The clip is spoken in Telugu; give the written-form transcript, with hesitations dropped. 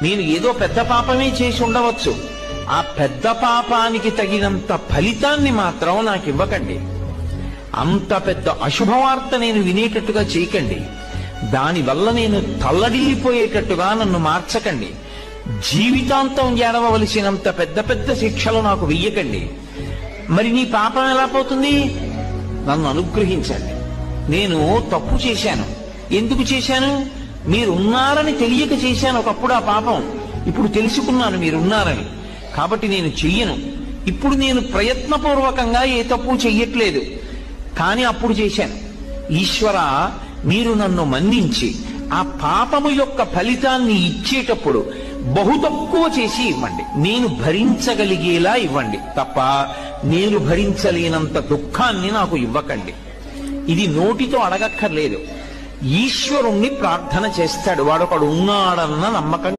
నేను ఏదో పెద్ద పాపమే చేసి ఉండవచ్చు, ఆ పెద్ద పాపానికి తగినంత ఫలితాన్ని మాత్రం నాకు ఇవ్వకండి. అంత పెద్ద అశుభవార్త నేను వినేటట్టుగా చేయకండి. దానివల్ల నేను తల్లడిల్లిపోయేటట్టుగా నన్ను మార్చకండి. జీవితాంతం ఏడవలసినంత పెద్ద పెద్ద శిక్షలు నాకు వెయ్యకండి. మరి నీ పాపం ఎలా పోతుంది? నన్ను అనుగ్రహించండి. నేను తప్పు చేశాను. ఎందుకు చేశాను? మీరున్నారని తెలియక చేశాను ఒకప్పుడు ఆ పాపం. ఇప్పుడు తెలుసుకున్నాను మీరున్నారని, కాబట్టి నేను చెయ్యను. ఇప్పుడు నేను ప్రయత్నపూర్వకంగా ఏ తప్పు చెయ్యట్లేదు, కానీ అప్పుడు చేశాను. ఈశ్వర, మీరు నన్ను మన్నించి ఆ పాపము యొక్క ఫలితాన్ని ఇచ్చేటప్పుడు బహు తక్కువ చేసి ఇవ్వండి. నేను భరించగలిగేలా ఇవ్వండి తప్ప నేను భరించలేనంత దుఃఖాన్ని నాకు ఇవ్వకండి. ఇది నోటితో అడగక్కర్లేదు. ఈశ్వరుణ్ణి ప్రార్థన చేస్తాడు. వాడొకడు ఉన్నాడన్న నమ్మకం